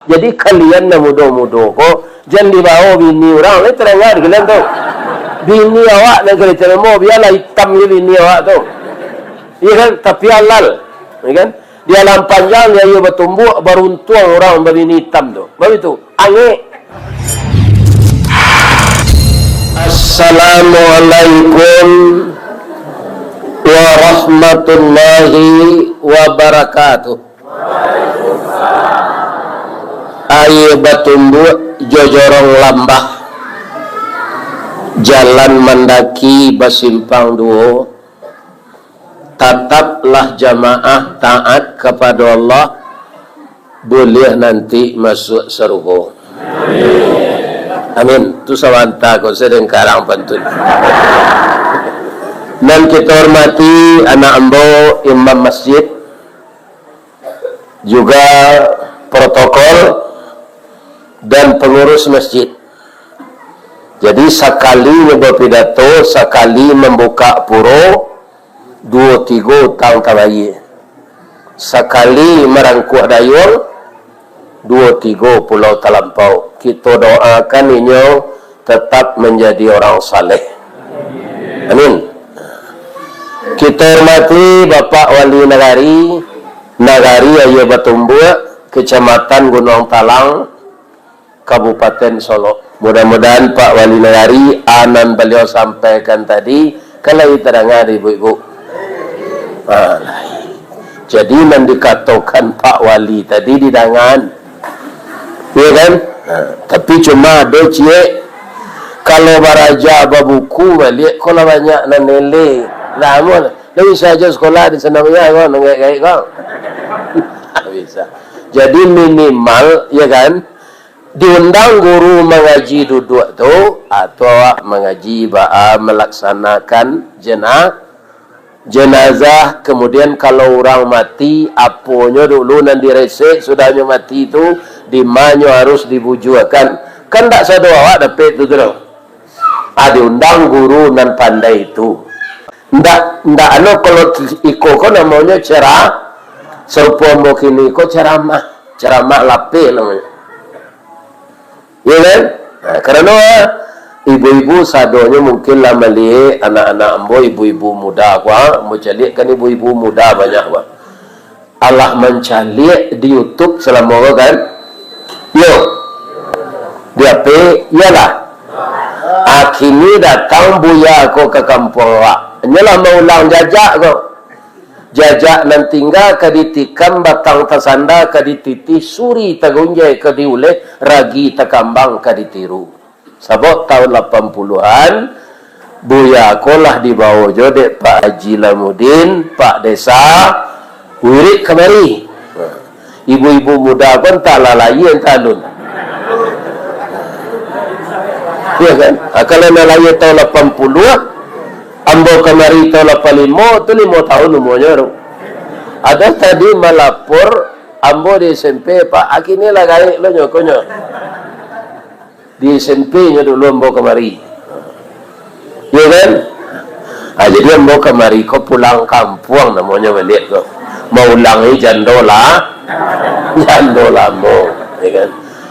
Jadi kalian na mudo-mudo ko, jangan dibawa bini orang, ini terangkan kalian tu. Bini awak na kerja mo, biarlah hitam je bini awak tu. Iya kan, tapi halal, iya kan? Di alam panjang dia bertumbuh, beruntung orang berbini hitam tu. Begitu, angin. Assalamualaikum warahmatullahi wabarakatuh. Ayo bertumbuh jojorong lambah, jalan mendaki basimpang duo. Tataplah jamaah taat kepada Allah, boleh nanti masuk surga. Amin. Tu sawanta ko sedang karang pantun. Dan kita hormati anak ambo imam masjid, juga protokol dan pengurus masjid. Jadi sekali berpidato, sekali membuka puro, 2-3 tahun tabayi. Sekali merangkuh dayung, 2-3 pulau talampau. Kita doakan inyo tetap menjadi orang saleh. Amin. Kita hormati Bapak Wali Nagari Ayo Batumbuh, Kecamatan Gunung Talang, Kabupaten Solo. Mudah-mudahan Pak Wali Nagari anan beliau sampaikan tadi kalau terangkan ibu-ibu. Jadi mendikatakan Pak Wali tadi di dangan, ya kan? Tapi cuma ada cie kalau baraja babuku balik kalau banyak nanele, namun lebih saja sekolah di sana ya kan, kayak kau bisa. Jadi minimal ya kan, diundang guru mengaji duduk tu atau mengaji melaksanakan jenazah. Kemudian kalau orang mati aponya dulu nanti resek sudahnya mati itu dimanyo harus dibujuakan kan tak sadu awak dapat tu terus diundang guru nan pandai itu ndak ano kalau iko ko namanya cerah serupa mungkin iko ceramah lape namanya. Ya kan? Karena ibu-ibu sadonya mungkin lah melihat anak-anak ambo, ibu-ibu muda kuah, mau calik kan ibu-ibu muda banyak kuah. Allah mencalik di YouTube selama kan? Yo, dia iyalah. Kini datang buya aku ke kampung awak. Nyalah mau ulang jajak kau. Jajak nan tinggal kaditikam batang tasanda kadititi suri tagunjay kadiuleh ragi takambang kaditiru. Sabot tahun 80-an buya aku lah dibawa jodek Pak Haji Lamudin, Pak Desa wirid kemari. Ibu-ibu muda pun tak lalai yang talun. Ya kan? Kalau lalai tahun 80 ambo kemari tahun 85 tu 5 tahun umurnya. Ada tadi melapor ambo di SMP Pak Aki ni lah gaik lo nyokonyo. Di SMP-nya dulu ambo kemari. Ya kan? Jadi ambo kemari kau pulang kampung namanya balik kau. Mau ulangi jandola mo, ya kan?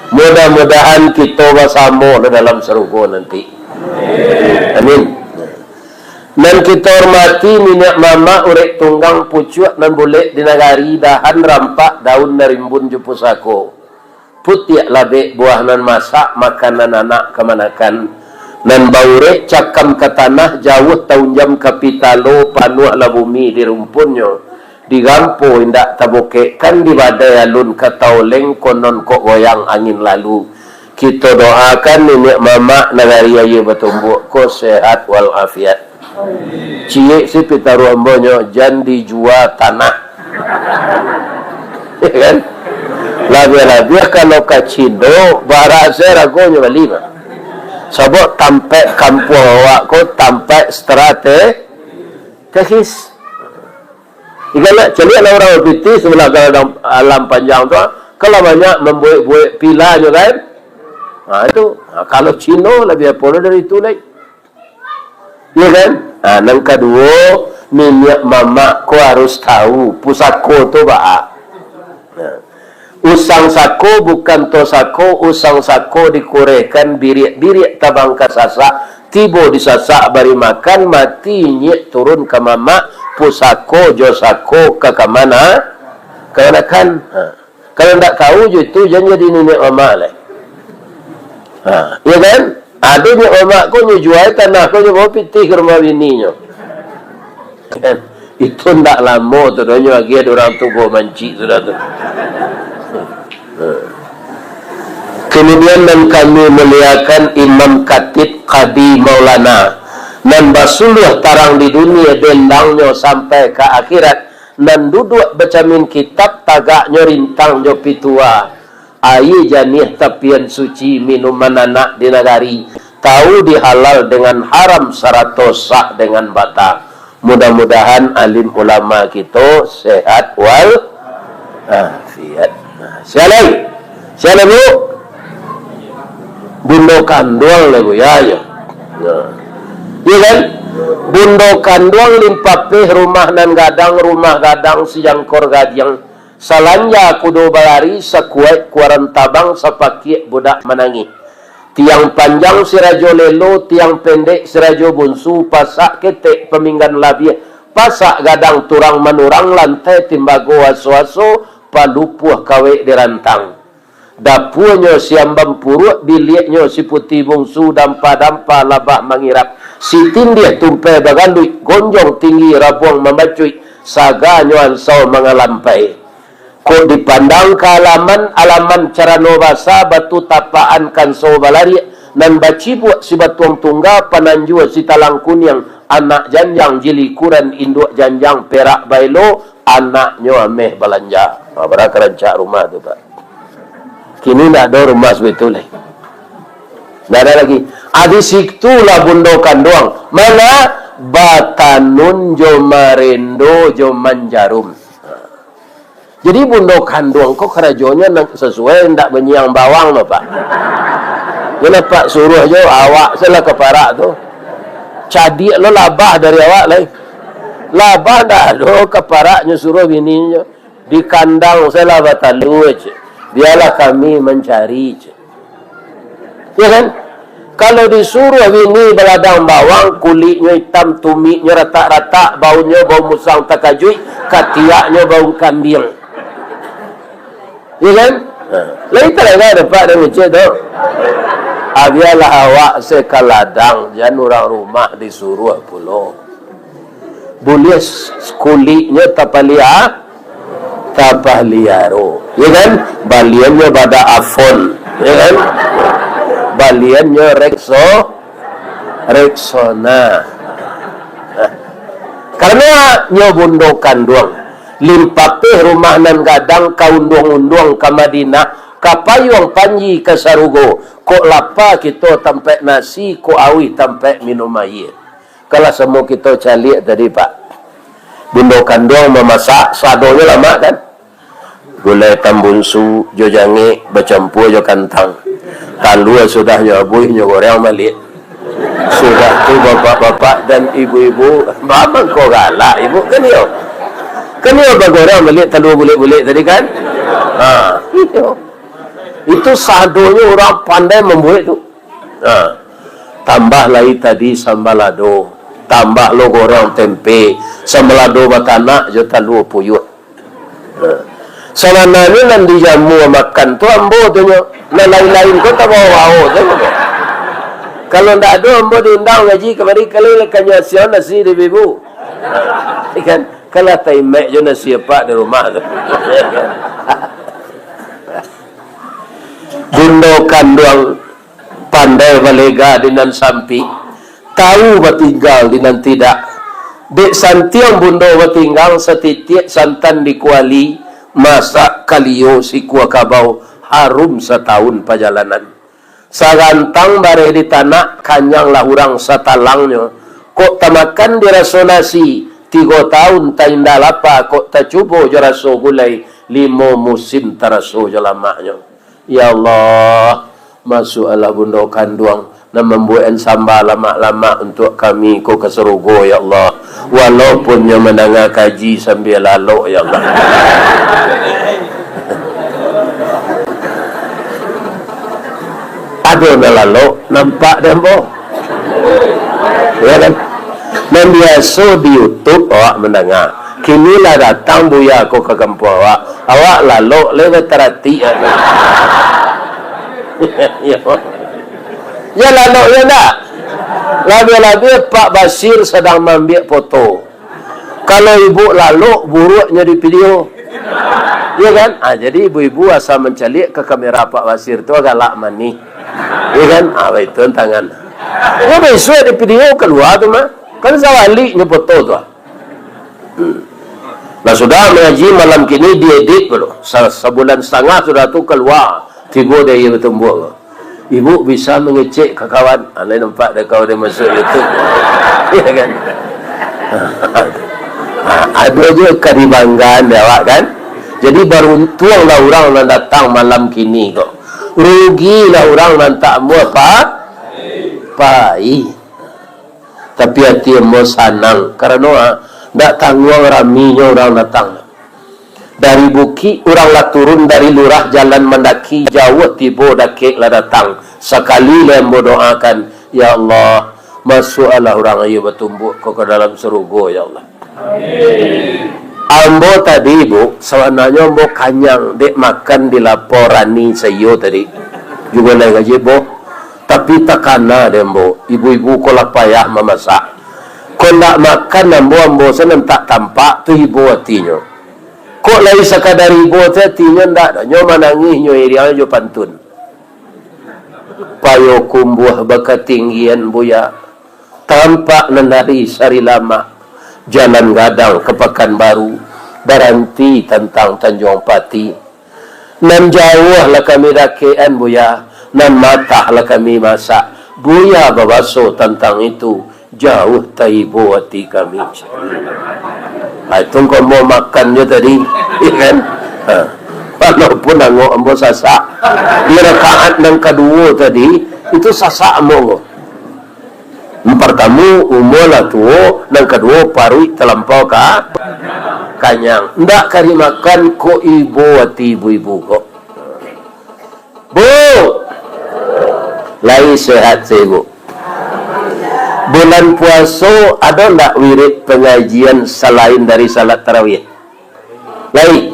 Mudah-mudahan kita bersama dalam surga nanti. Amin. Dan kita hormati minyak mama urek tunggang pucuk dan boleh di nagari dahan rampak daun narimbun jupusako. Putiak labek buah nan masak makanan anak kemanakan nan baurek cakam ke tanah jauh tahun jam kapitalo panuh la bumi di rumpunnya digampo indak taboke kan di badai alun katauleng konon kok goyang angin lalu. Kita doakan nenek mama nagari ayo bertumbuh ko sehat wal afiat. Cie si pitaru ambonyo jan dijual tanah. Ya kan? Labia kalau kacindo barasa ragonya balima. Sabot tampak kampung awak ko tampak strategis. Ikalah celiak lah orang piti sebelah alam panjang tu. Kalau banyak membuat pila je kan. Itu kalau Cino lebih apa dari itu lagi. Ya kan? Yang kedua minyak mama ko harus tahu pusako tu baak. Usang sako bukan to sako, usang sako dikurekan birik-birik tabang kasasak, tibo disasak bari makan, mati nyek turun ke mama, pusako jo sako ke kamana, kanakan. Kalau tak tahu je itu jangan jadi nenek mama lah. Ya kan? Ada nenek mama ko nyu jual tanah ko nyu bawa pitih ke rumah bininya. Kan? Itu ndak lama tu dah nyu lagi ada orang tu bawa manci sudah tu. Kemudian dan kami melihatkan Imam Khatib Qadi Maulana nan basuluh tarang di dunia dendangnya sampai ke akhirat nan duduk bacamin kitab tagaknya rintang jo pitua ayi janih tapian suci minuman anak di negari tahu dihalal dengan haram saratosa dengan bata. Mudah-mudahan alim ulama kita sehat wal afiat. Siapa bu? Bundo kanduang lah bu ya. Iya kan? Bundo kanduang limpapeh rumah nan gadang sejangkor gadiang salanja kudo balari sakuai kuaran tabang sapaki budak menangi. Tiang panjang si rajo lelo, tiang pendek si rajo bunsu, pasak ketek peminggan labia, pasak gadang turang manurang lantai timbago aso-aso, palupuh kawe dirantang. Dapurnya si ambang puruk, biliknya si putih bungsu, dampa-dampa labah mengirap. Si tindih tumpai bagandui, gonjong tinggi rabuang membacui, saganya ansau mengalampai. Kok dipandang ke alaman cara no basa, batu tapaan kan so balari, nan baci buat si batuang tungga, pananjua si talang kunyang, anak janjang jilikuran induk janjang perak bailo, anaknya ameh belanja. Berapa rancak rumah tu Pak? Kini tak ada rumah sebetulnya. Tak ada lagi. Adi siktulah bundokan doang. Mana? Batanun jo marendo jo manjarum. Jadi bundokan doang kok kerajonya sesuai ndak benyiang bawang loh Pak. Jadi Pak suruh jo awak salah keparak tu. Cadik lo labah dari awak lah. Labah dah lo keparaknya suruh bininya. Di kandang salah batalu aja. Biarlah kami mencari. Ya kan? Kalau disuruh bini beladang bawang, kulitnya hitam, tumitnya rata-rata, baunya bau musang takajui, katiaknya bau kambing. Ya kan? Lain tak ada Pak dan Encik tu. Biarlah awak sekaladang, jangan orang rumah disuruh pula. Boleh kulitnya tapah liaro, ya kan? Baliannya pada afon, ya kan? Baliannya reksona. Karena nyobundokan doang. Limpapeh rumah nan gadang kaundung-undung ke Madinah, kapayung panji ke Sarugo. Kok lapa kita tampek nasi, kok awi tampek minum air. Kalau semua kita calik tadi Pak. Bundokan doang memasak, sadonya lama kan? Gulai tambunsu, jo jange, bercampur jo kantang. Talua sudah nyabuih, goreng malik. Sudah tu bapak-bapak dan ibu-ibu, mama kau galak, ibu kan yo. Kan yo bagoreng malik, talua bulik-bulik tadi kan? Itu sadonya orang pandai membuat tu. Tambah lagi tadi sambalado, tambah lo goreng tempe, sambalado batana, jo talua puyuh. Salananya nan dijamu makan tu ambo tu nyo, lain-lain ko tak bawa tu. Kalau ndak ada ambo diundang ngaji kemari kali lekanya sia nasi di ibu. Ikan kalau tai mek jo nasi Pak di rumah tu. Bundokan doang pandai balega dinan sampi, tahu batinggal dinan tidak. Dek santiang bundo batinggal setitik santan di kuali. Masak kalio si kuah kabau harum setahun perjalanan. Sarantang bare di tanah kanyang lah urang satalangnya. Kok tamakan dirasonasi 3 tahun tainda lapa kok tacubo jaraso gulai 5 musim taraso jalamaknya. Ya Allah, masuk Allah bundokan duang dan membuat sambal lama-lama untuk kami ko keserugo ya Allah. Walaupun yang mendengar kaji sambil lalu ya Allah. Ada na lalu nampak dah ambo. Ya kan? Dan biasa di YouTube awak mendengar. Kinilah datang buya aku ke kampung awak. Awak lalu lewat terati. Ya lalu ya tak? Labi-labi Pak Basir sedang mengambil foto. Kalau ibu lalu buruknya di video. Ya kan? Jadi ibu-ibu asal mencalik ke kamera Pak Basir tu agak lak mani. Ya kan? Itu tangan. Ya besok di video keluar tu mah. Kan sawaliknya foto tu. Nah sudah mengaji malam kini diedit belum? Sebulan setengah sudah tu keluar video dia bertumbuh. Ibu bisa mengecek ke kawan. Anda nampak dah kawan dia masuk YouTube. Ya kan? Ada je keribanggan dia awak kan? Jadi beruntung lah orang yang datang malam kini kok. Rugilah orang yang tak mau pai. Tapi hati mau sanang. Karena tak tanggung raminya orang datang. Dari Bukit orang lah turun dari lurah jalan mendaki jauh tiba dakik lah datang. Sekali lah berdoakan, ya Allah, masuklah orang ayu bertumbuh ke dalam surga ya Allah. Ambo tadi ibu, sebenarnya ambo kanyang dek makan di laporani sayo tadi. Juga naik gaji bo. Tapi takana deh ambo, ibu-ibu kolah payah memasak. Kau nak makan ambo senang tak tampak tu ibu hatinya. Kok lagi sekadar ibu hatinya ndak dah. Nyo manangih nyo irianya jo pantun. Payo kumbuh bakatinggian buya. Tampak nenari sari lama. Jalan gadang ke Pekanbaru. Berhenti tentang Tanjung Pati. Nan jauh lah kami rakian buya. Nan matah lah kami masak. Buya babaso tentang itu. Jauh taibu hati kami. Itu kau mau makan je tadi. Ya kan? Walaupun nangok ambo sasak. Di rakaat yang kedua tadi. Itu sasak ambo. Pertama umur lah tu. Yang kedua parui terlampau kanyang. Ndak kari makan ko ibu hati ibu-ibu kok. Bu! Lai sehat saya bu. Bulan puasa ada tak wirid pengajian selain dari salat tarawih? Lain.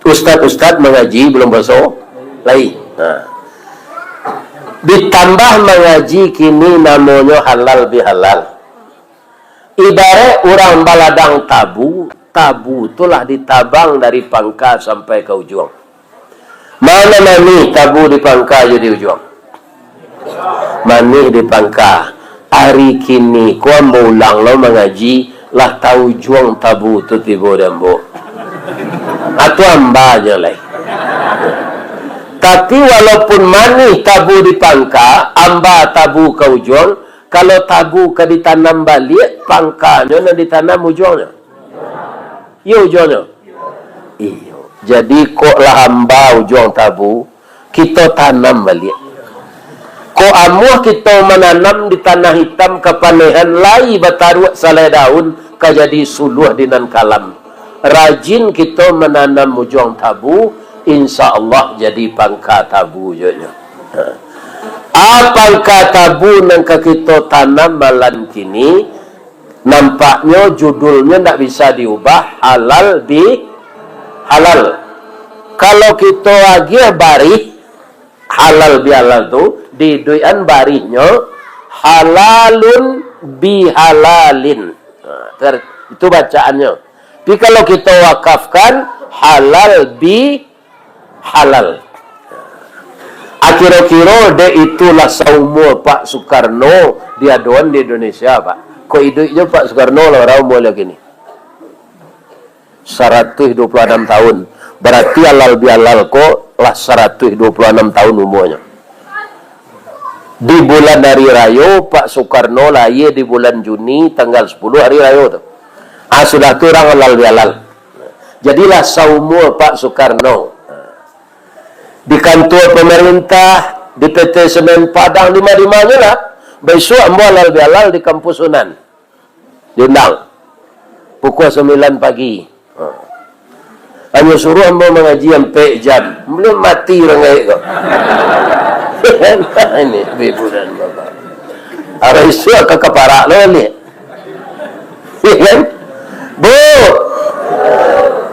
Ustaz-ustaz mengaji belum puasa? Lain. Ditambah mengaji kini namanya halal bihalal. Ibarat orang baladang tabu, tabu itulah ditabang dari pangkal sampai ke ujung. Mana mani tabu di pangkal jadi ujung? Mani di pangkal. Hari kini ku ambo ulang lo mengaji lah tahu juang tabu tu tibo dembo. Atau amba je lah. Tapi walaupun mani tabu di pangka, amba tabu ke ujung, kalau tabu ke ditanam balik, pangkanya nak ditanam ujungnya. Ya ujungnya. Iyo. Jadi kok lah amba ujung tabu, kita tanam balik. Ko amuh kita menanam di tanah hitam kepanehan lai bataruak salai daun kajadi suluh dinan kalam. Rajin kita menanam mujung tabu, insya Allah jadi pangka tabu je. Pangka tabu yang kita tanam malam kini, nampaknya judulnya tak bisa diubah, halal bi halal. Kalau kita lagi barih, halal bi halal tu, di duian barihnya halalun bihalalin. Itu bacaannya. Tapi kalau kita wakafkan halal bi halal. Akhir-akhir de itulah saumu Pak Soekarno diaduan di Indonesia Pak. Kok hidupnya Pak Soekarno lah orang boleh gini. 126 tahun. Berarti halal bi halal kok lah 126 tahun umurnya. Di bulan hari raya Pak Soekarno lahir di bulan Juni tanggal 10 hari raya tu. Sudah tu orang halal bihalal. Jadilah saumur Pak Soekarno. Di kantor pemerintah, di PT Semen Padang, di mana-mana lah. Besok ambo halal bihalal di kampus Sunan. Diundang. Pukul 9 pagi. Hanya suruh ambo mengaji sampai jam. Belum mati orang kaya kau. Ini ibu dan bapak. Orang isu ke keparak lo ni. Kan? Bu,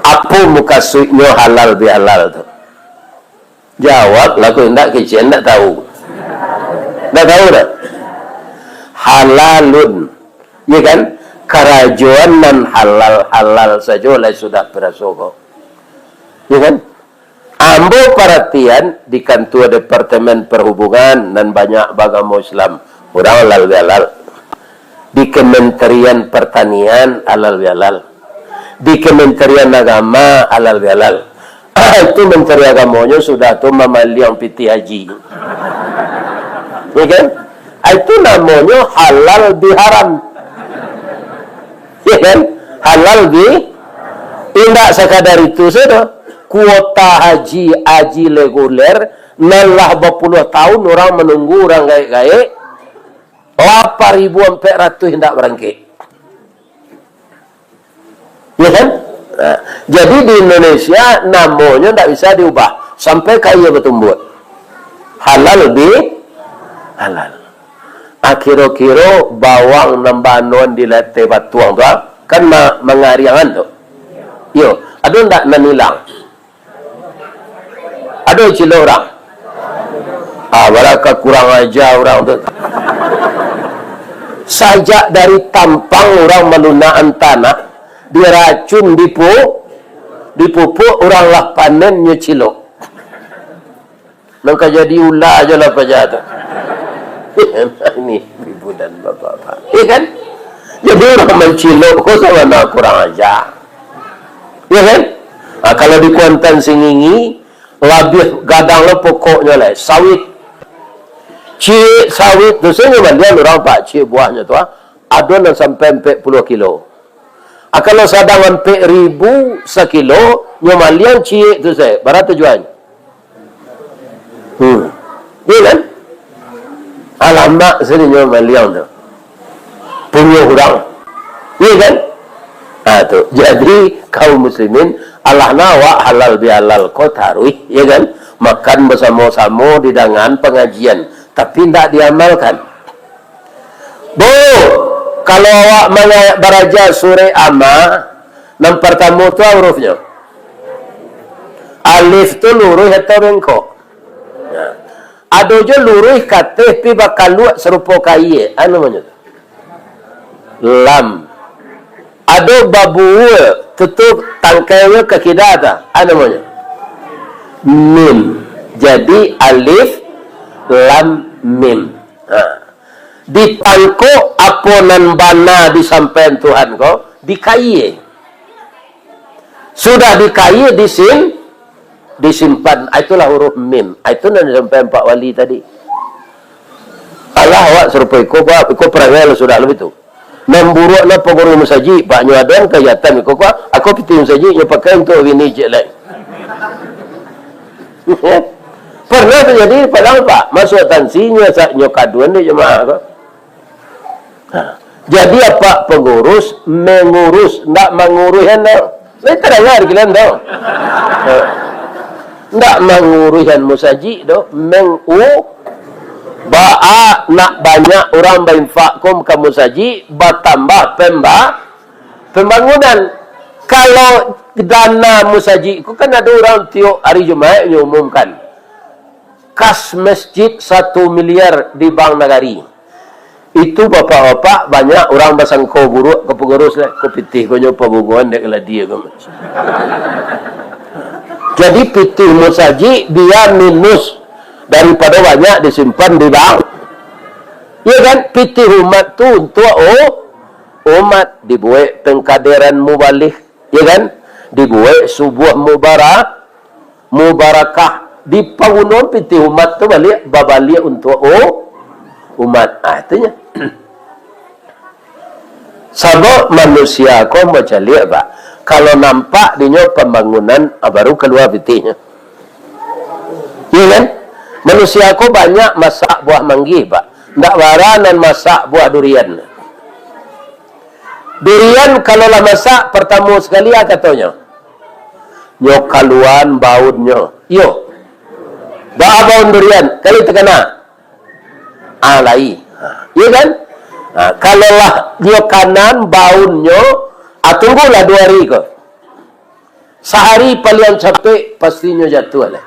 apa muka suiknya halal bihalal tu? Jawab lah, aku hendak kecil, hendak tahu. Tak tahu tak? Halalun, ya kan? Kerajuan dan halal saja sudah berasoko, ya kan? Ambo perhatian di kantor Departemen Perhubungan dan banyak agama Islam orang halal bihalal. Di Kementerian Pertanian halal bihalal, di Kementerian Agama halal bihalal. Itu Menteri Agamanya sudah tu memaliang piti haji, ya kan? Itu namanya halal biharam, ya kan? Halal bi, tidak sekadar itu saja. Kuota haji reguler, nalah berpuluh tahun orang menunggu orang gaik-gaik. 8.400 hendak berangkat, ya kan? Nah, jadi di Indonesia namanya tidak bisa diubah sampai kaya bertumbuh. Halal lebih halal. Akhir-akhir bawang nambanon di lete batuang tu kan mengariangan tu. Yo, ada ndak nanilang? Ada cilo orang. Baraka kurang aja orang tu. Sajak dari tampang orang melunaan tanah, diracun dipupuk orang lah panen nyecilo. Maka jadi ulah aja lah pajak tu. Ini ibu dan bapak-bapak, ya kan? Jadi orang mencilo kok sama nak kurang aja, ya kan? Nah, kalau di Kuantan Singingi lebih gadang lah pokoknya lah sawit. Cik sawit tu sebenarnya dia orang pak cik buahnya tu ada nak sampai 40 kilo. Kalau sadang 4.000 sekilo, nyomalian cik tu saya berapa tujuan? Iya kan? Alamak sini nyomalian tu punya orang, iya kan? Tu jadi kaum muslimin Allah nawa halal bihalal kau taruh, ya kan? Makan bersama-sama di dengan pengajian, tapi tidak diamalkan. Bu, kalau awak beraja surah Amma, yang pertama tu hurufnya alif tu luruh atau bengkok. Ada je luruh kata pi bakal luat serupa kaya, anu namanya lam. Ada babu tutup tangkainya ke kidata, anu namanya mim. Jadi alif lam mim. Ditangko aponan bana disampaikan Tuhan kau dikaye. Sudah dikaye disimpan. Itulah huruf mim. Itu yang disampaikan Pak Wali tadi. Allah awak serupa ikut perangai sudah lebih tu. Memburuk na peguru musaji Pak Nyuadan kayatan ikut aku piti musaji yang pakai untuk ini je lain. Pernah terjadi padahal Pak masuk tansinya saknya kaduan dia jemaah kau. Jadi apa pengurus mengurus ndak mengurusan dah. Saya terdengar kalian dah. Ndak mengurusan musaji dah ba'a nak banyak orang berinfakum ke musaji bertambah pembangunan. Kalau dana musaji itu kan ada orang tiap hari Jumaat yang umumkan kas masjid 1 miliar di Bank Nagari. Itu bapak-bapak banyak orang bersangkau buruk ke pengurus lah. Kau pitih kau nyopa bunguan dek lah dia kau. Jadi pitih musaji dia minus daripada banyak disimpan di bank. Ya kan? Pitih umat tu untuk umat dibuat pengkaderan mubalik. Ya kan? Dibuat sebuah mubarakah. Di bangunan pitih umat tu balik babalik untuk umat. Artinya sebab manusia kau macam lihat Pak. Kalau nampak dinyo pembangunan baru keluar pitihnya. Ya kan? Manusia kau banyak masak buah manggi Pak. Ndak waranan masak buah durian. Durian kalau lah masak pertama sekali katanya. Nyo kaluan bautnya. Yo. Doa baun durian kali terkena alai. Iya kan? Kalau lah dia kanan baunnya, tunggulah 2 hari ke. Sehari paling capek pastinya jatuh lah.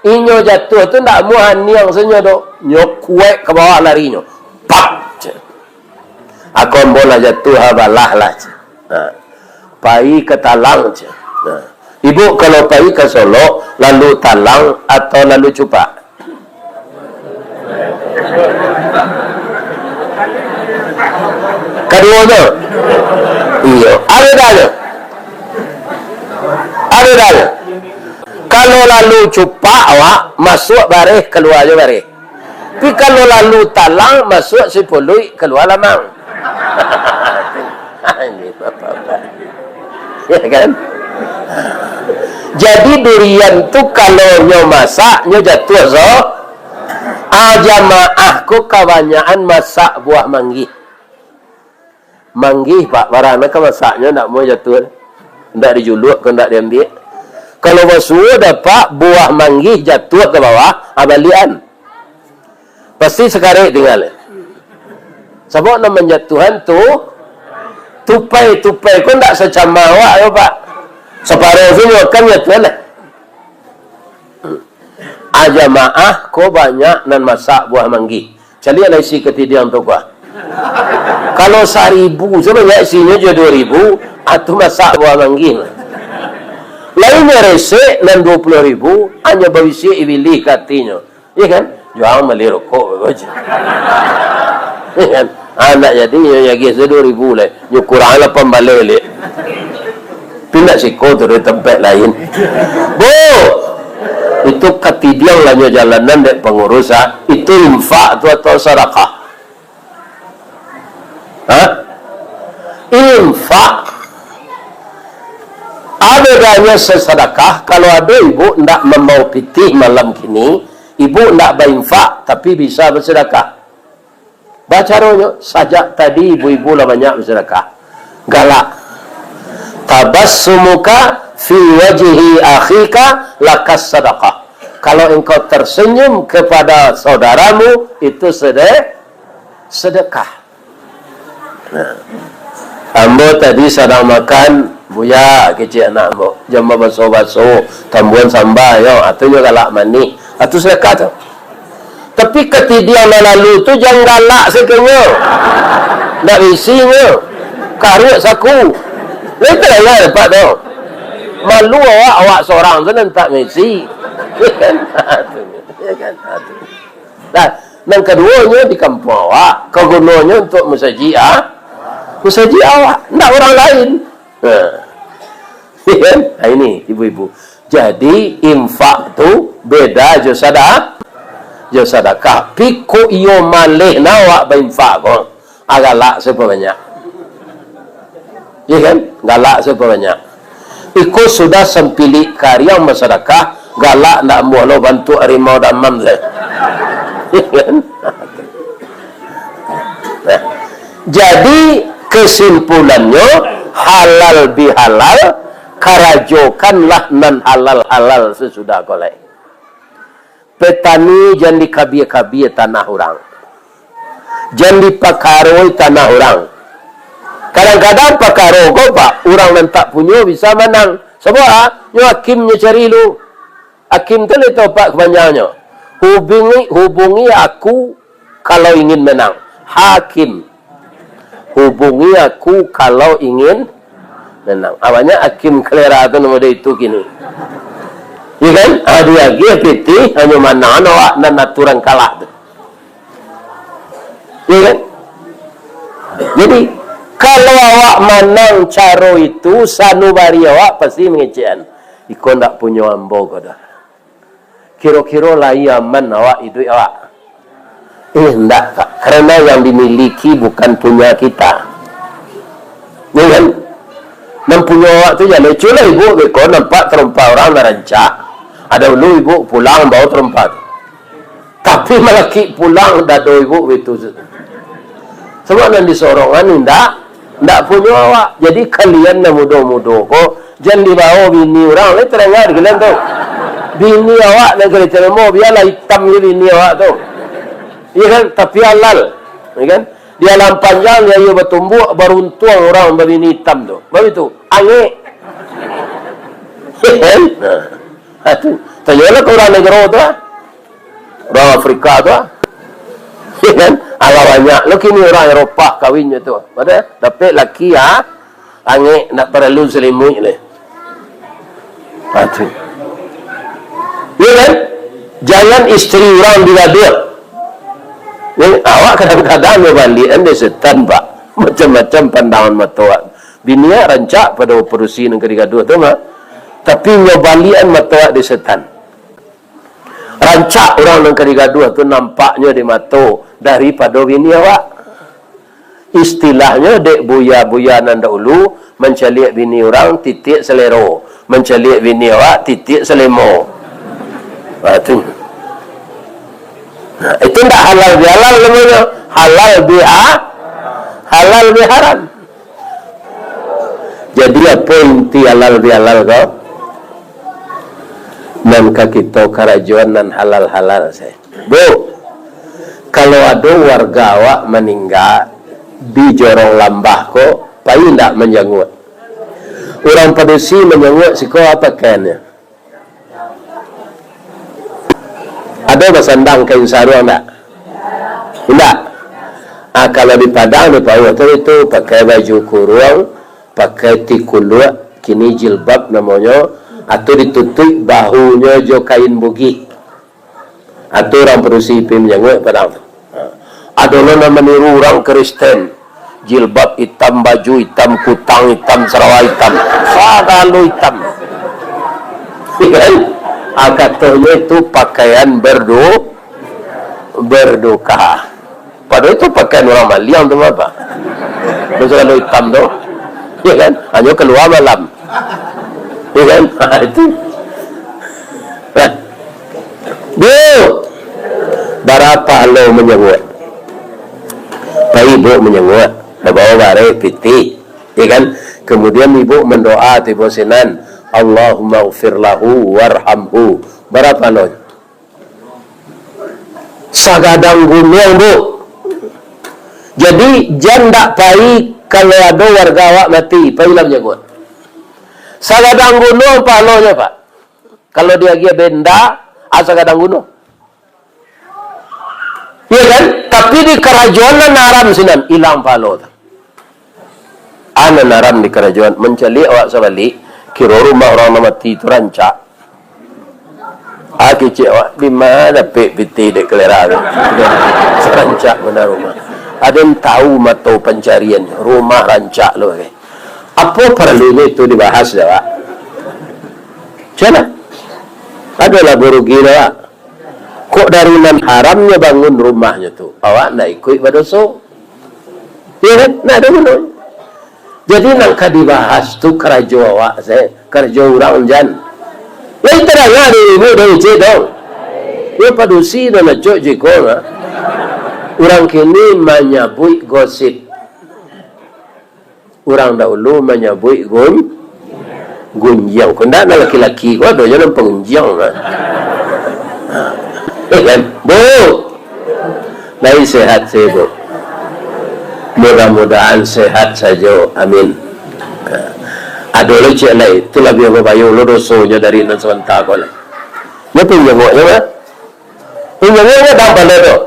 Inyo jatuh tu tak muan niang senyo do, nyok kuek ke bawah larinya. Pak. Aku bola jatuh habalah lah. Pai ke talang je. Ibu kalau pai ke Solo lalu talang atau lalu cupak? Keduanya? Iya. Ada dah. Ada dah. Kalau lalu cupak awak masuk bareh keluar je bareh. Tapi kalau lalu talang masuk si pului keluar lamang. Ini apa-apa. Ya kan? Jadi durian tu kalau nyo masak nyo jatuh so. Jamaahku kebanyakan masak buah manggih. Manggih pak barana ke masaknya nak mau jatuh. Ndak dijuluk ke ndak diambil. Kalau basuh dapat buah manggih jatuh ke bawah, abalian. Pasti sekarang tinggal. Sebab nama jatuhan tu tupai kau ndak secama awak ya pak. Separuh tu kan jatuh lah. Jamaah kau banyak nan masak buah manggih. Cari lah isi ketidian tu kuah. Kalau 1,000 sebenarnya isinya je 2,000, atau masak buah manggih. Lainnya resek nan 20,000 hanya berisi ibili katanya. Ya kan? Jual beli rokok aja. Ya kan? Anak jadi nyagi 2,000 lah. Nyu kurang lah pembalik le. Pindah siko tu di tempat lain. Bu, itu ketidian lah jalanan dek pengurus itu infak tu atau sedekah. Infak ada adanya sesedekah. Kalau ada ibu tidak memau pitih malam kini, ibu tidak berinfak tapi bisa bersedekah. Baca rohnya sajak tadi ibu-ibu lah banyak bersedekah. Galak. Tabassumuka fi wajhi akhika lakas sedekah. Kalau engkau tersenyum kepada saudaramu itu sedekah. Ambo tadi sedang makan buya kecil anak ambo jamba baso tambuan sambal yo atunya galak mani atu sedekah tu. Tapi ketidian lalu tu jangan galak sekenyo. Ndak isinya. Karut saku. Lepas lah dapat tu. Malu awak seorang tu tak mesti. Ya kan? Nah, yang keduanya di kampung awak, kegunaannya untuk musaji awak, tidak orang lain. Nah, ini ibu-ibu. Jadi infak tu beda jo sedekah. Piku iyo malih nawak berinfak ko. Galak sebanyak. Ya kan? Galak sebanyak. Ikut sudah sempili karya bersedekah, galak nak mualo bantu harimau dan mamle. Nah, jadi kesimpulannya halal bihalal, karajokanlah nan halal sesudah kolai. Petani jangan dikabia-kabia tanah orang, jangan dipakaroi tanah orang. Kadang-kadang pakaro kau pak, orang yang tak punya bisa menang. Sebab nyo hakimnya cari lu. Hakim tu leto pak kebanyakannya. Hubungi aku kalau ingin menang. Hakim. Hubungi aku kalau ingin menang. Awalnya hakim kelera tu nama dia itu kini. Ya kan? Ada lagi piti hanya menang awak dan aturan kalah tu. Ya kan? Jadi kalau awak menang caro itu, sanubari awak pasti mengecehan. Ikon tak punya ambo kau dah. Kira-kira lah aman awak itu awak. Enggak kak. Karena yang dimiliki bukan punya kita. Ya kan? Dan punya awak tu jangan lucu lah ibu. Kau nampak terempat orang merancak. Ada dulu ibu pulang bawa terempat. Tapi malaki pulang dah do ibu itu. Sebab yang disorongan tidak punya awak. Jadi kalian nak mudah-mudah kok jangan dibawa bini orang ni terengah kalian tu. Bini awak negeri terima, biarlah hitam je bini awak tu. Ya kan? Tapi halal. Ya kan? Dia alam panjang, dia bertumbuh, beruntung orang berbini hitam tu. Begitu. Angik. Ya kan? Nah, tu. Tanyalah ke orang negara tu lah. Orang Afrika tu lah. Ya kan? Agak banyak. Lo kini orang Eropah kahwinnya tu. Betul? Tapi laki angik nak perlu selimut ni. Tu. Ya kan? Jangan isteri orang digaduh. Awak kadang-kadang balik dia setan pak. Macam-macam pandangan matoak. Bini rancak pada operasi negeri gaduh tu mah. Tapi nyobalian matoak dia setan. Rancak orang negeri gaduh tu nampaknya di mato daripada bini awak. Istilahnya dek buya-buya nan dahulu mencaliak bini orang titik selero. Mencaliak bini awak titik selemo. Tu. Nah, itu tidak halal bihalal namanya. Halal biharam. Jadi apa inti halal bihalal kau? Dan kita kerajuan dan halal saya. Bu, kalau ada warga awak meninggal di jorong lambah ko, paling tidak menjenguk. Orang padusi menjenguk siko apa kainnya? Ada bersandang kain sarung tak? Tidak. Kalau di Padang, di Pawah itu pakai baju kurung, pakai tikuluk, kini jilbab namanya, atau ditutup bahunya jo kain bugi. Atau orang perusi pim jenguk Padang. Ada orang meniru orang Kristen, jilbab hitam, baju hitam, kutang hitam, sarawak hitam, selalu hitam. Katanya itu pakaian berduka. Padahal itu pakaian orang Maliang tu apa? Selalu hitam tu, ya kan? Hanya keluar malam, ya kan? Itu. Bu, berapa lo menyebut? Pak ibu menyebut, bawa barang piti, ya kan? Kemudian ibu mendoa tiba sinan. Allahumma ghfir lahu warhamhu. Berapa lo? Sagadang gunung bu. Jadi janda pai kalau ada warga awak mati, pai lam jago. Sagadang gunung apa lonya pak? Kalau dia gia benda, sagadang gunung. Iya kan? Tapi di kerajaan naram sinan hilang palo. Ana naram di kerajaan menceli awak sabalik. Kira rumah orang mati itu rancak. Kecik awak di mana piti dek kelera tu. Rancak mana rumah. Ada yang tahu mata pencarian rumah rancak lo. Apa perlunya itu dibahas dah pak? Macam adalah berugi dah. Kok dari nan haramnya bangun rumahnya tu, awak nak ikut pada so? Ya kan? Nak ada mana? Jadi nak dibahas tu kerja awak saya, kerja orang jan. Yang terangnya di ibu dari cedong. Ya padusi dan cok jikong. Orang kini menyebut gosip. Orang dahulu menyebut gunjang. Kau nak laki-laki kau ada jalan pengunjang. Kan? Bu, lagi sehat saya bu. Mudah-mudahan sehat saja. Amin. Ada lecek lain. Itulah biar berbayar lo dosonya dari nan sebentar kau lah. Dia pinjamuknya mah. Pinjamuknya dah pada tu.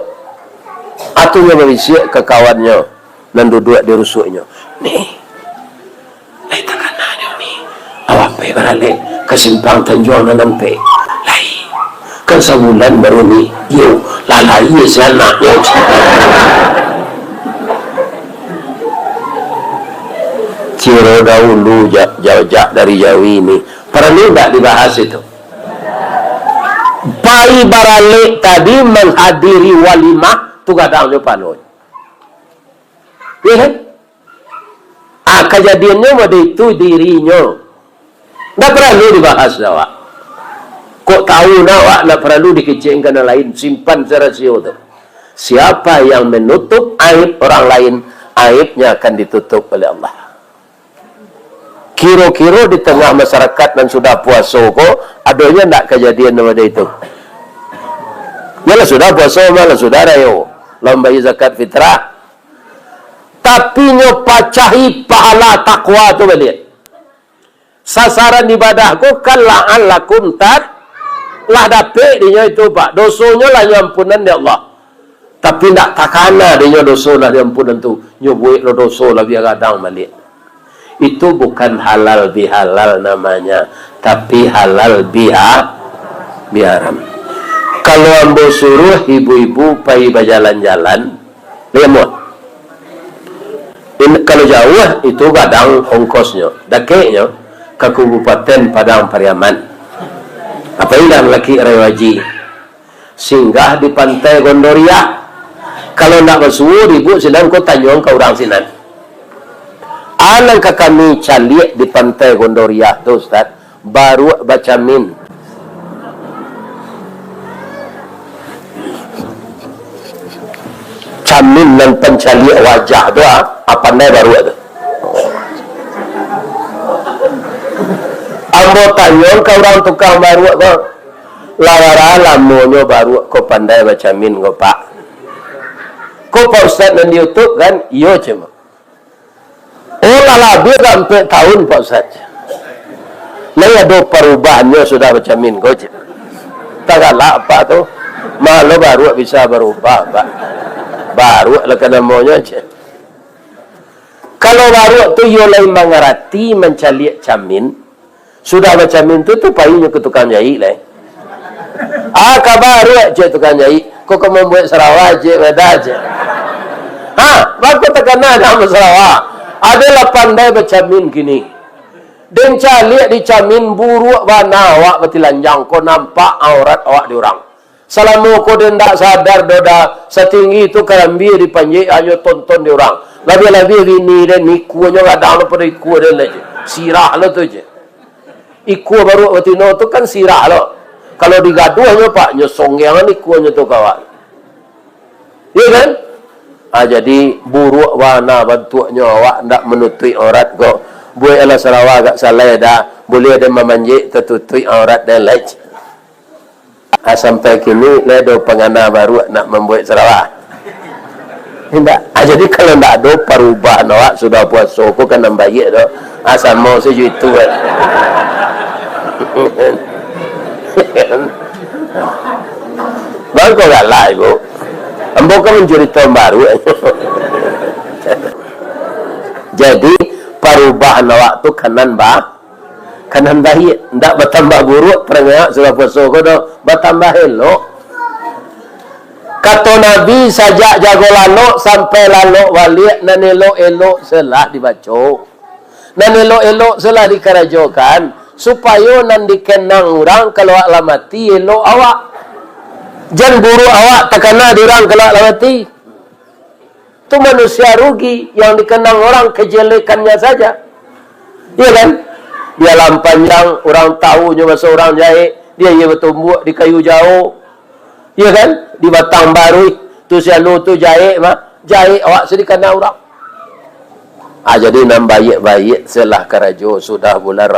Atunya berisik ke kawannya dan duduk di rusuknya. Nih. Tangan nanya ni. Awak pergi beralik ke simpang Tanjung nampak. Lai. Kan sebulan baru ni. Yo, lalai saya anaknya. Ciro dahulu jauh-jauh dari jauh ini perlu tak dibahas itu. Pai baralik tadi menghadiri walimah tu kadang lupa lo. Ya kan? Kejadiannya pada itu dirinya tak perlu dibahas awak. Kok tahu awak tak perlu dikecilkan lain, simpan rahsia tu. Siapa yang menutup aib orang lain, aibnya akan ditutup oleh Allah. Kira-kira di tengah masyarakat dan sudah puasa kok, adanya tak kejadian nama dia itu. Yalah sudah puasa malah sudah rayo. Lomba zakat fitrah. Tapi nyo pacahi pahala takwa tu balik. Sasaran ibadahku kan la'allakum lah dapet dia itu pak. Dosonya lah nyampunan ya Allah. Tapi nak takana dia dosa lah nyampunan tu. Nyo buat lo dosa lah biar kadang balik. Itu bukan halal bihalal namanya, tapi halal biharam. Kalau ambo suruh ibu-ibu pergi berjalan-jalan, lemot. Kalau jauh itu kadang ongkosnya, dakeknya ke Kabupaten Padang Pariaman. Apa yang laki rewaji singgah di pantai Gondoria. Kalau nak bersuruh ibu sedang kau tanyong ke orang sinan. Alangkah kami calik di pantai Gondoria tu Ustaz, baru baca min. Camin dan pencalik wajah tu apa pandai baru tu. Ambo tanyong ke orang tukang baru tu, lawara lamonyo baru kau pandai baca min kau pak. Kau pak Ustaz dan di YouTube kan, iyo cuma. Oh lala dia sampai tahun Pak Ustaz. Lalu ada perubahannya sudah baca min kau cuma. Tak galak apa tu, malu baru bisa berubah pak. Baru lah kena maunya je. Kalau baru tu yolai mengerti mencaliak camin, sudah baca min tu payunya ke tukang jahit lah. Kabar je tukang jahit, kau kamu buat Sarawak je, beda je. Baru tekan ada Sarawak. Adalah pandai baca min kini. Dan caliak di camin buruk bana awak betilanjang, kau nampak aurat awak diorang. Salamu ko den tak sadar doda setinggi itu karambi di panjang hanya tonton di orang. Lebih-lebih ini dan iku nya kadang pada iku dan lagi. Sirah lo tu je. Iku baru betino tu kan sirah lo. Kalau digaduhnya pak nya songyangan iku nya tu kawan. Ya kan? Jadi buruk warna bentuknya awak ndak menutupi aurat kok. Buat ala Sarawak agak salah dah. Boleh ada memanjik tertutupi aurat dan lain. Sampai kini ada pengana baru nak membuat Sarawak. Tidak. Jadi kalau tidak ada perubahan awak sudah puasa kau kan nambaik tu. Asal mau seju itu kan. Baru kau galak ibu. Ambo kan mencuri tahun baru. Jadi perubahan awak tu kanan baik, tidak bertambah buruk. Pernah sudah puasa kau dah bertambah elok. Kata Nabi sajak jago lalok sampai lalok balik nan elok selah dibaca, nan elok selah dikerajokan supaya nan dikenang orang kalau awak mati elok awak. Jangan buruk awak terkena dirang kalau awak mati. Itu manusia rugi yang dikenang orang kejelekannya saja. Iya kan? Dia panjang, orang tahunya masa orang jahit, dia bertumbuk di kayu jauh. Ya kan? Di batang baru, tu sianu tu jahit jahit awak sedikit orang. Jadi nam baik-baik selah kerajo sudah bulan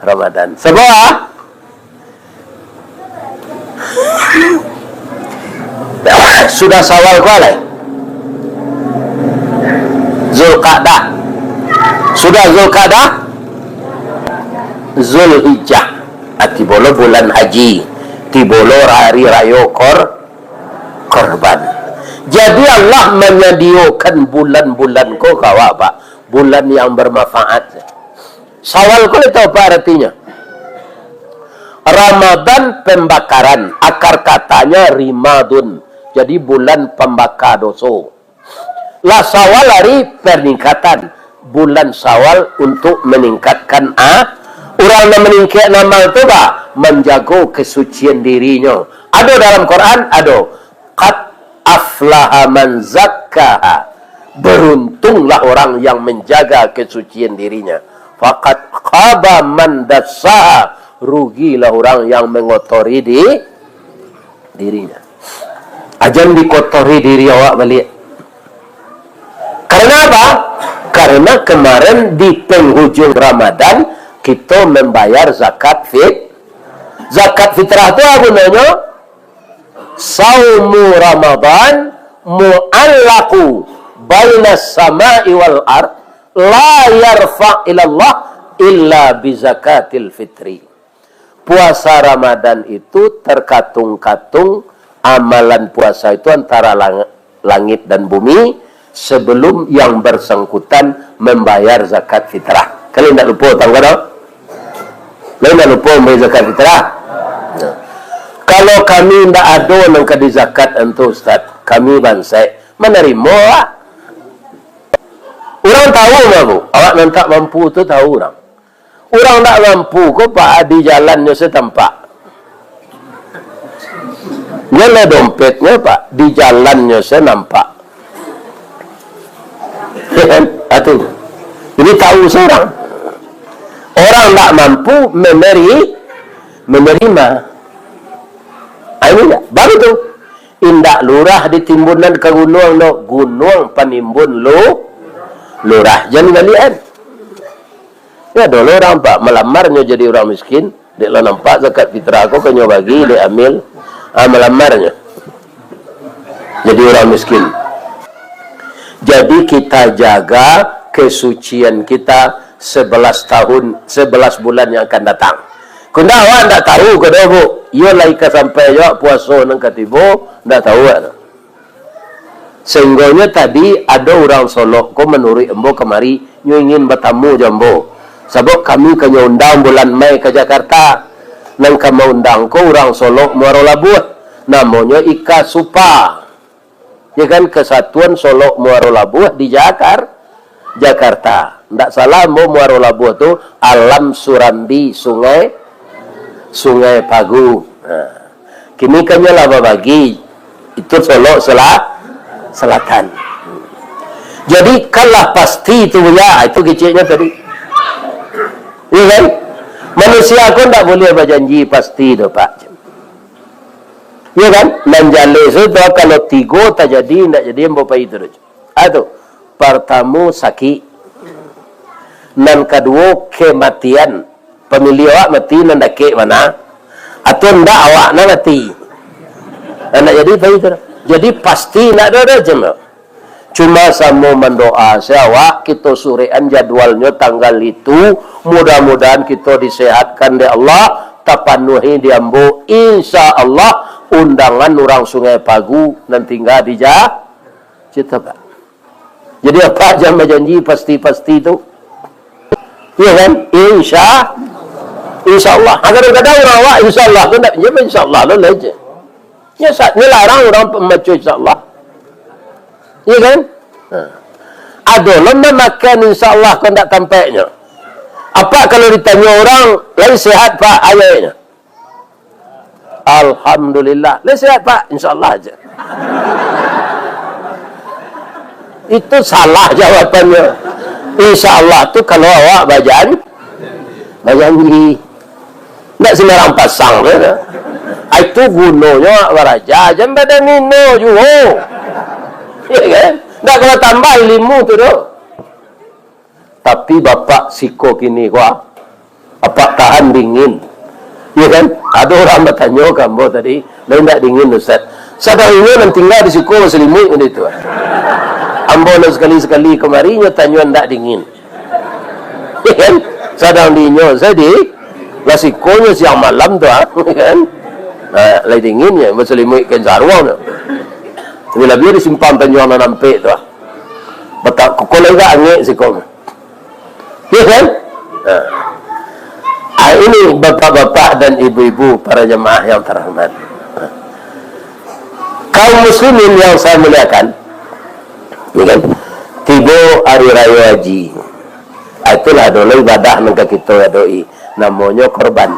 Ramadan. Sebab sudah Syawal kualai. Zulqa'dah. Sudah Zulqa'dah. Zulhijjah. Tibolo bulan haji, tibolo hari raya korban. Jadi Allah menyediakan bulan-bulan ko kawa pak, bulan yang bermanfaat. Syawal ko itu apa artinya? Ramadan pembakaran, akar katanya rimadun. Jadi bulan pembakar dosa. Lah Syawal hari peningkatan, bulan Syawal untuk meningkatkan orang yang meningkat nama itu menjaga kesucian dirinya. Ada dalam Quran, ada qad aflaha man zakkaha. Beruntunglah orang yang menjaga kesucian dirinya. Faqad khaba man dassaha. Rugilah orang yang mengotori dirinya. Jangan dikotori diri awak balik. Karena apa? Karena kemarin di penghujung Ramadan kita membayar zakat fitrah itu apa namanya? Saumu Ramadan mu'allaku bainas sama'i wal ard la yarfa' ilallah illa bizakatil fitri. Puasa Ramadan itu terkatung-katung, amalan puasa itu antara langit dan bumi sebelum yang bersangkutan membayar zakat fitrah. Kalian tidak lupa tahu kan? Kalian tidak lupa membayar zakat fitrah? Nah. Kalau kami tidak ada yang di zakat itu Ustaz, kami bansai menerima lah. Orang tahu nggak bu? Awak nanti mampu tu tahu orang. Orang tak mampu kok pak di jalannya setempat. Nyala dompetnya pak di jalannya saya nampak. Atuh. Ini tahu seorang. Orang tak mampu menerima. Ini baru tu. Indak lurah di timbunan ke gunung no. Gunung panimbun lurah. Jangan kalian. Ya dulu orang pak melamarnya jadi orang miskin. Dia lah nampak zakat fitrah aku kan bagi dia ambil melamarnya. Jadi orang miskin. Jadi kita jaga kesucian kita 11 bulan yang akan datang. Kunda awak tak tahu ke dah bu. Ia lagi sampai awak puasa nang katibo tak tahu kan. Sehingga tadi ada orang Solok ko menurut embo kemari nyu ingin bertamu jambo. Sebab kami kanya undang bulan Mei ke Jakarta. Nang kami undang ko orang Solok Muaro Labuh. Namanya Ika Supa. Ya kan, Kesatuan Solok Muaro Labuh di Jakarta. Tidak salah, Muaro Labuh itu Alam Surambi Sungai Pagu. Nah, kini kanya laba bagi itu Solok Selatan. Jadi kalah pasti itu ya, itu kecilnya tadi. Iya kan? Manusia pun tak boleh berjanji pasti tu Pak. Ya kan? Menjale sudah kalau 3 tak jadi, tak jadi apa itu. Aduh, pertama sakit. Dan kedua kematian. Pemilih awak mati nan dake mana? Atau ndak awak nan mati. Nak jadi apa itu? Jadi pasti nak ada jemaah. Cuma sama mendoa awak kita surean jadwalnya tanggal itu. Mudah-mudahan kita disehatkan di Allah. Tapanuhi diambo insya Allah. Undangan orang Sungai Pagu dan tinggal di Jakarta Pak. Jadi apa jangan janji pasti-pasti itu? Iya kan? Insya Allah. Agar ada orang awak insya Allah tu nak jawab insya Allah lo aja. Ya saatnya larang orang pemacu insya Allah. Iya kan? Ada lama makan insya Allah kau tak tampaknya. Apa kalau ditanya orang lain sehat Pak ayahnya? Alhamdulillah. Lah sihat Pak, insyaallah aja. Itu salah jawabannya. Insyaallah tu kalau awak bajanji. Enggak sembarang pasang ya. Itu gunanya waraja jam pada nino juga. Ya kan? Enggak kena tambah ilmu tu doh. Tapi bapak siko kini gua apa tahan dingin. Ya kan? Ada orang bertanya kamu tadi, lain tak dingin Ustaz. Sadar ini yang tinggal di siku selimut itu. Ambo sekali-sekali kemarinya tanya tak dingin. Ya kan? Sadar dinyo jadi lah sikunya siang malam tu kan. Lain dingin ya, berselimut kan sarwang. Bila dia disimpan penjualan nampak tu. Betak kokolai tak angin siku. Ya kan? Ini bapak-bapak dan ibu-ibu para jemaah yang terhormat. Kaum muslimin yang saya muliakan, ya kan? Tiba hari raya haji. Itulah dulu ibadah nengka kita doi. Namanya korban.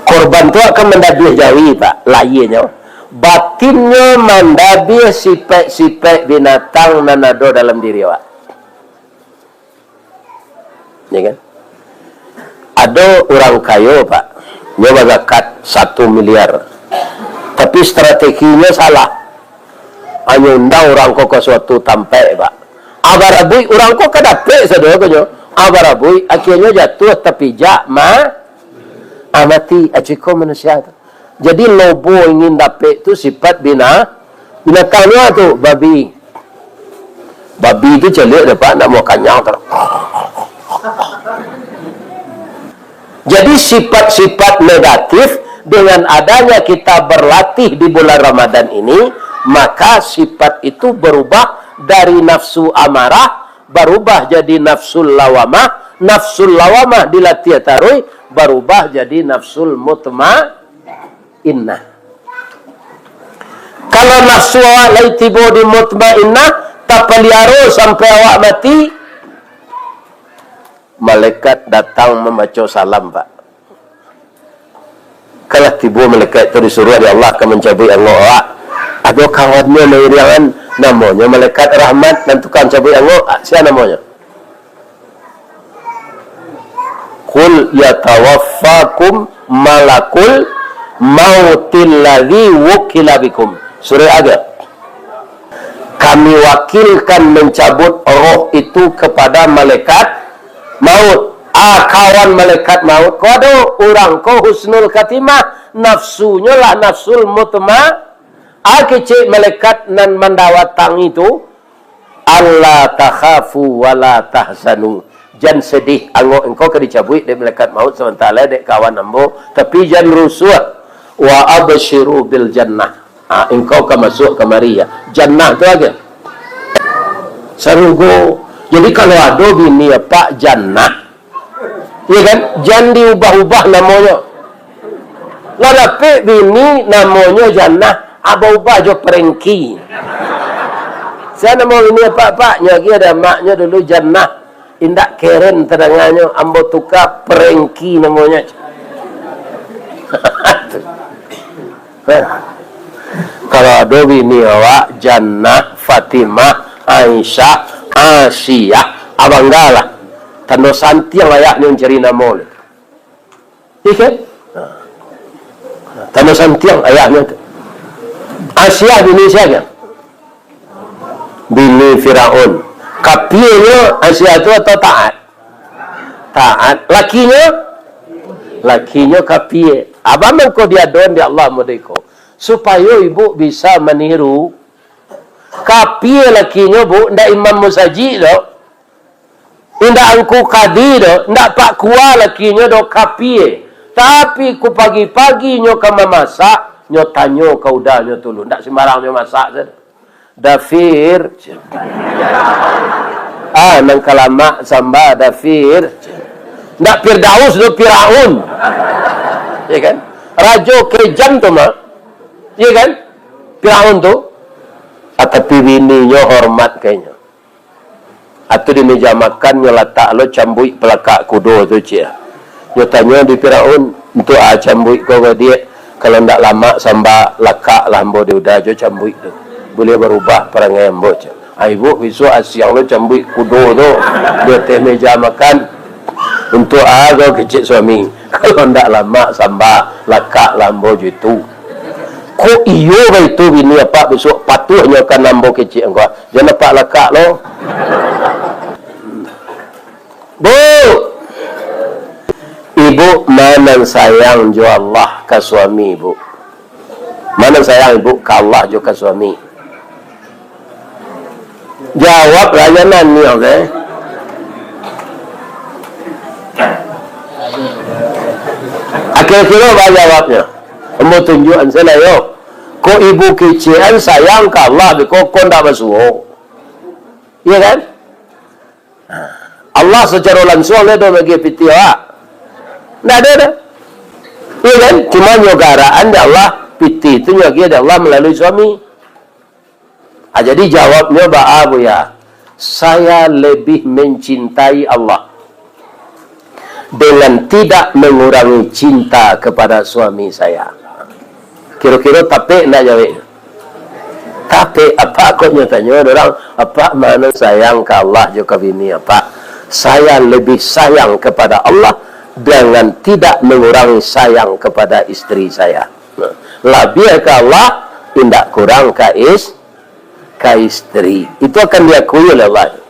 Korban itu akan mendabih jawi Pak, layinnya. Batinnya mendabih sipek-sipek binatang nan ada dalam diri Pak. Ya kan? Ada orang kaya Pak, nyawa zakat 1 miliar. Tapi strateginya salah. Hanya undang orang kok suatu tampai Pak. Abarabui orang ko kadapek sadoh konyo. Abarabui akhirnya jatuh tapi mati aciko manusia tu. Jadi lobo ingin dapek tu sifat binatangnya tu babi. Babi tu celik dapat nak mau kanyang terus. Jadi sifat-sifat negatif dengan adanya kita berlatih di bulan Ramadan ini, maka sifat itu berubah dari nafsu amarah, berubah jadi nafsul lawamah. Nafsul lawamah dilatih tarui, berubah jadi nafsul mutmainnah. Kalau nafsu awak lai tiba di mutmainnah, tak peliaro sampai awak mati, malaikat datang membaca salam, Pak. Kalau tiba malaikat itu disuruh oleh Allah akan mencabut Allah. Ada kawannya mengiriangan namanya malaikat rahmat dan tukang cabut Allah. Siapa namanya? Qul yatawaffakum malakul mautil ladzi wukila bikum. Surah Agha. Kami wakilkan mencabut roh itu kepada malaikat maut. Kawan malaikat maut. Kau ada orang kau husnul khatimah, nafsunya lah nafsul mutma. Kecik malaikat nan mendawatang itu, Allah takhafu wala tahzanu. Jangan sedih angok engkau ke dicabut dari malaikat maut sementara dek kawan ambo, tapi jangan rusuh. Wa abshiru bil jannah. Engkau ke masuk ke Maria. Jannah tu aja. Sarugo. Jadi kalau ada bini Pak jannah, ya kan? Jangan diubah-ubah namanya. Lah dapet bini namanya jannah, ubah jo perengki. Saya nama ini pak-paknya dia ada maknya dulu jannah. Indak keren terangannya ambo tukar perengki namanya. Kalau ada bini awak Jannah, Fatimah, Aisyah, Asyah, abanggalah. Tanda santiang ayahnya mencari nama ni. Ikan? Tanda santiang ayahnya tu. Asyah bini siapa? Bini Firaun. Kapinya Asyah tu atau taat? Taat. Lakinya kapie. Abang kau dia don dia Allah mudiko. Supaya ibu bisa meniru. Kapie lakinya bu, ndak imam musaji do. Ndak angku kadi do, ndak pak kuah lakinya do kapie. Tapi ku pagi-pagi nyo ka memasak, nyo tanyo ka udah nyo tulu. Ndak sembarang nyo masak saja. Dafir. Nang kalama samba dafir. Ndak Firdaus do Firaun. Ya kan? Rajo kejam tu mah. Ya kan? Firaun tu. Tapi bininya hormat kayaknya. Atau di meja makan nyo letak lo cambui pelakak kudo tu cia. Nyo tanya di Firaun untuk cambui kau dia. Kalau ndak lama samba lakak lambo dia udah jo cambui tu. Boleh berubah perangai ambo cia. Ibu besok siang lo cambui kudo tu. Dia teh meja makan untuk kau kecil suami. Kalau ndak lama samba lakak lambo itu. Ko iyo ba itu bini apa besok patuhnya kan lambo kecil engkau. Jangan pak lakak lo. Bu, ibu mana sayang jo Allah ke suami ibu? Mana sayang ibu ke Allah jo ke suami? Jawab layanan ni, okey? Akhir-akhir apa jawabnya? Kamu tunjukkan sana yo. Ko ibu kecilan sayang ke Allah, kau tak masuk. Iya kan? Allah secara langsung dia dah bagi pitiwa. Tidak ada. Iya kan? Cuma nyogaraan dia Allah piti itu nyagi dia Allah melalui suami. Jadi jawabnya Abu ya. Saya lebih mencintai Allah dengan tidak mengurangi cinta kepada suami saya. Kira-kira tapi nak jawab. Tapi apa kau tanya orang apa mana sayang ke Allah juga bini apa? Saya lebih sayang kepada Allah dengan tidak mengurangi sayang kepada istri saya. Lebih ke Allah tidak kurang ke istri. Itu akan diakui oleh Allah.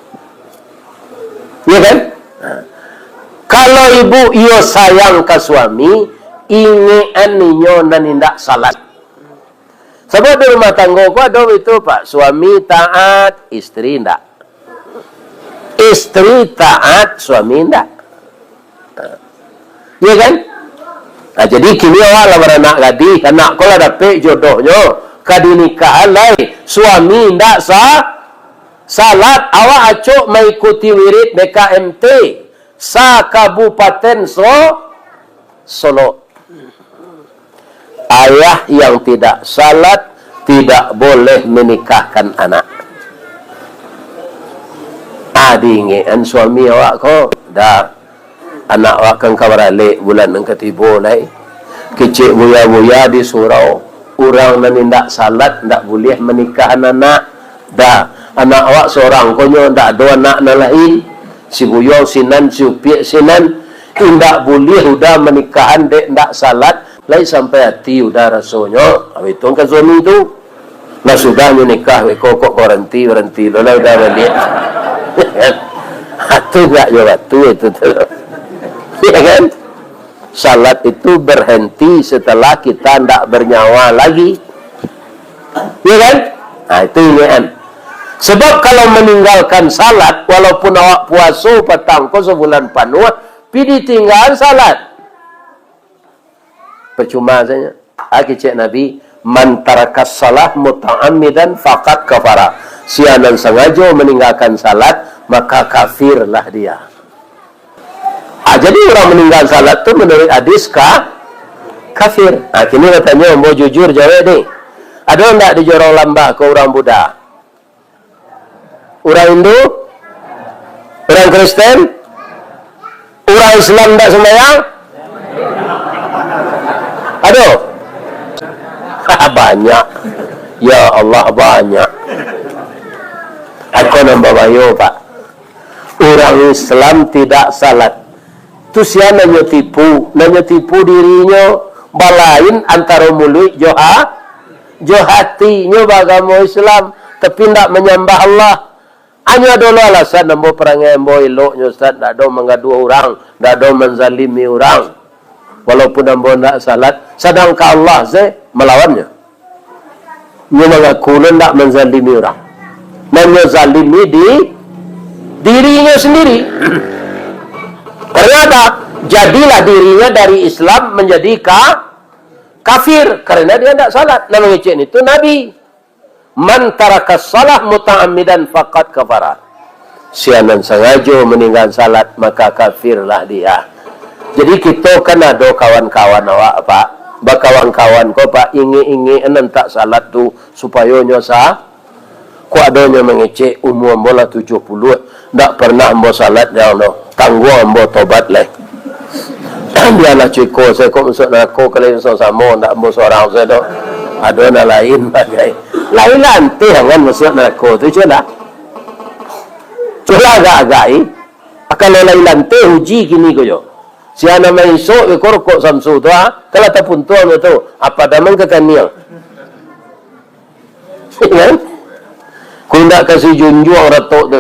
Ya kan? Kalau ibu iyo sayang ke suami, ingean ninyo na nindak salat. Sebab di rumah tangga ko ada itu Pak, suami taat, istri ndak. Istri taat, suami ndak. Ya kan? Nah, jadi kini awak lah beranak gadis, anak ko lah dapet jodohnya, kadinikahan lai, suami ndak salat, awak acuk mengikuti wirid BKMT sa Kabupaten Solo. Ayah yang tidak salat tidak boleh menikahkan anak. Adingean suami awak ko dah anak awak kan kabaralik bulan yang ketiba lai kecik buya-buya di surau orang menindak salat ndak boleh menikahkan anak. Dah anak awak seorang konyo ndak ada anak lain, si buyong sinan, si upiak sinan, ndak boleh udah menikahan dek ndak salat lai sampai hati udah rasanya. Habis itu kan suami itu nah sudah menikah kok berhenti lo lah udah balik. Itu enggak jawab itu tuh. Ya kan? Salat itu berhenti setelah kita tidak bernyawa lagi. Ya kan? Nah, itu ingat. Sebab kalau meninggalkan salat, walaupun awak puasa petang ko sebulan penuh, pi tinggal salat. Percuma saja. Cek Nabi, man tarakas salah muta'ammidan faqad kafara. Sianan sengaja meninggalkan salat, maka kafirlah dia. Jadi orang meninggal salat tu menurut hadis kafir. Kini katanya mau jujur jawab ni. Ada enggak di jorong lambah ke orang Buddha? Orang Hindu? Orang Kristen? Orang Islam enggak sembahyang? Aduh. Banyak. Ya Allah banyak. Aku nambah bayo Pak. Orang Islam tidak salat. Tu sia nanya tipu dirinya balain antara mulut jo hatinya bagamo Islam tapi ndak menyembah Allah. Hanya dulu alasan nambo perangai nambo eloknya Ustaz, ndak ada mengadu orang, ndak ada menzalimi orang. Walaupun nambo ndak salat, sedangkan Allah melawannya. Dia mengaku ndak menzalimi orang. Nanya zalimi di dirinya sendiri. Ternyata jadilah dirinya dari Islam menjadi kafir karena dia tidak salat. Nama ngecek itu Nabi. Man tarakas salah muta'ammidan faqad kafara. Sianan sengaja meninggal salat maka kafirlah dia. Jadi kita kan ada kawan-kawan awak Pak. Bakawan-kawan ko Pak ingi tak salat tu supaya nya sah. Ku adanya mengecek umur bola 70 ndak pernah ambo salat dia no. Tangguh ambo tobat leh. Biarlah ciko saya kok masuk neraka kalau sama ndak ambo seorang saya dah. Ada nak lain bagai. Lain lantai jangan masuk neraka tu je lah. Culah agak-agai. Kalau lain lantai uji gini ko yo. Siapa main esok ke korok samsu tu kalau tak pun tuan tu apa damang kekaniang. Kan? Ku ndak kasih junjung ratok tu.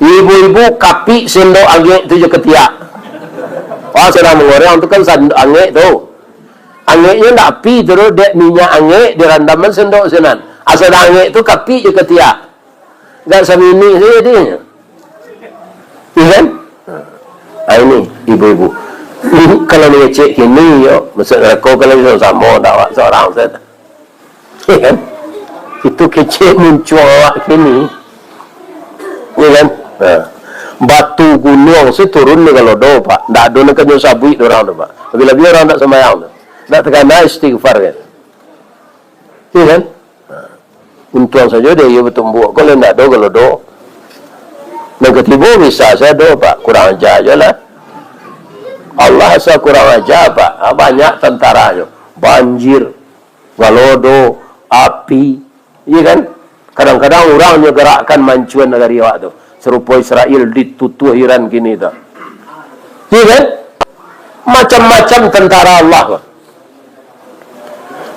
Ibu-ibu kapi sendok angek tu je ketiak. Sedang mengoreng tu kan sendok angek tu. Angeknya tak api terus dek minyak angek di randaman sendok senan. Sedang angek tu kapi je ketiak. Tak semini saja dia. Ya kan? Ini ibu-ibu. Kalau dia cek kini yo, masuk neraka kalau sama dak seorang saja. Ya kan? Itu kecil muncul awak kini. Ya kan? Batu gunung turun ni kalau do Pak. Tak ada nak kena sabui orang tu Pak. Bila-bila orang tak sembahyang tu. Tak terkena istighfar kan. Ya kan? Untung saja dia ia bertumbuk. Kalau tak do kalau do. Yang ketiga bisa saya do Pak. Kurang ajar je lah. Allah asal kurang ajar Pak. Banyak tentaranya. Banjir. Galodo. Api. Ya kan? Kadang-kadang orangnya gerakkan mancuan negara awak tu. Serupa Israel ditutuh Iran gini tu. Ya kan? Macam-macam tentara Allah.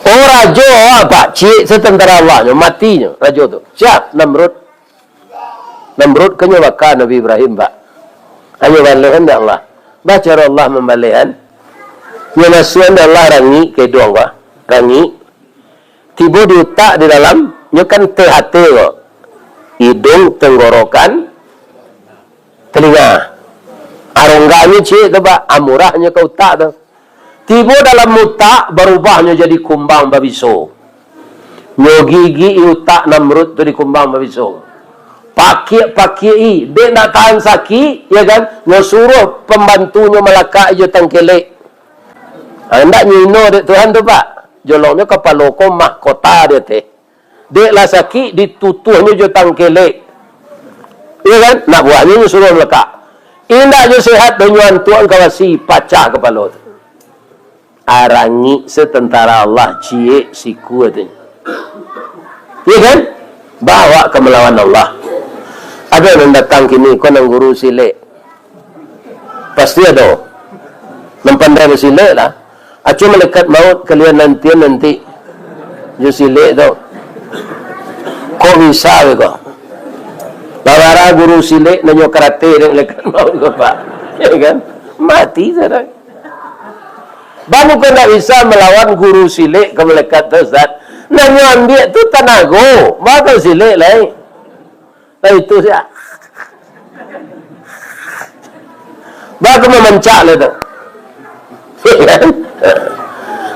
Oh raja Pak cik setentara Allah matinya raja tu. Siap Namrud. Namrud kanya baka Nabi Ibrahim ba. Hanya balahan dah Allah. Baca Allah membalahan. Nya nasuan Allah rangi ke doang ba. Rangi. Tiba di otak di dalam, nya kan THT kok. Hidung, tenggorokan, telinga. Arongganya cik tu ba, amurahnya ke otak tu. Tiba dalam otak berubahnya jadi kumbang babiso. Nya gigi otak Namrud tu di kumbang babiso. Pakai dia nak tahan sakit, ya kan? Nya suruh pembantunya melakak je tangkelek. Hendak nyino dek Tuhan tu pak. Jolongnya kepala ko mahkota dia teh. Dek lah sakit ditutuhnya je tangkelek. Ya kan? Nak buahnya suruh melakak. Indah je sehat dengan tuan kawasi pacah kepala tu. Arangi setentara Allah cie siku tu. Ya kan? Bawa ke melawan Allah. Ada yang datang kini, kau nang guru silek. Pasti ada. Nampandai silek lah. Acu malaikat maut kalian nanti. Ju silek tau. Kau bisa ke kau? Lawara guru silek nanyo karate dengan malaikat maut kau pak. Ya kan? Mati saudara. Baru kau tak bisa melawan guru silek ke malaikat tu Ustaz. Nanyo ambil tu tanago. Maka silek lain. Nah itu saya. Baru memencak lah tu.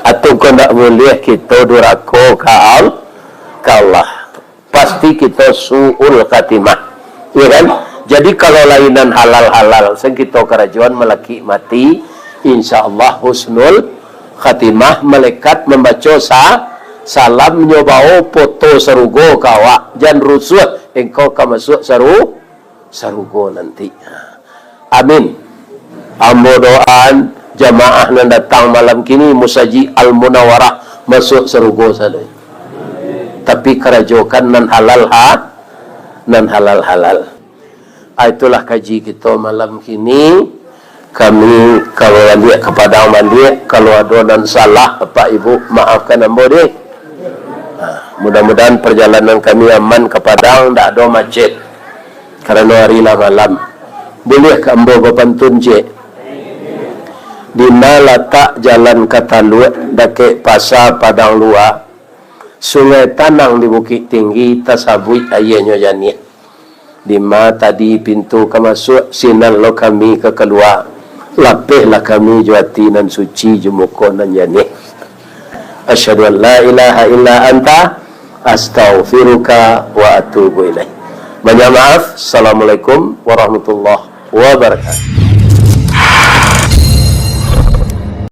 Atau kau tak boleh kita durako ke Allah. Pasti kita su'ul khatimah. Ya kan? Jadi kalau lainan halal-halal, sen kita kerajaan melaki mati, insya-Allah husnul khatimah. Malaikat membaca salam nyobao foto serugo kawa. Jangan rusuh engkau akan masuk sarugo nanti. Amin. Ambo doaan jamaah yang datang malam kini musaji al-munawarah masuk sarugo sana. Tapi kerajokan nan halal halal. Itulah kaji kita malam kini. Kami kalau mandi kepada mandi, kalau ada dan salah Bapak Ibu maafkan ambo deh. Mudah-mudahan perjalanan kami aman ke Padang, tak ada macet. Karena hari lah malam. Boleh ke ambo berpantun cik. Di mana letak jalan Kataluat, dake pasar Padang Luar. Sungai Tanang di Bukit Tinggi, tasabui ayahnya jani. Di mana tadi pintu ke masuk, sinan lo kami ke keluar. Lapihlah kami juati nan suci jumuko nan jani. Asyhadu an la ilaha illa anta astaghfiruka wa atubu ilaih. Banyak maaf. Assalamualaikum warahmatullahi wabarakatuh.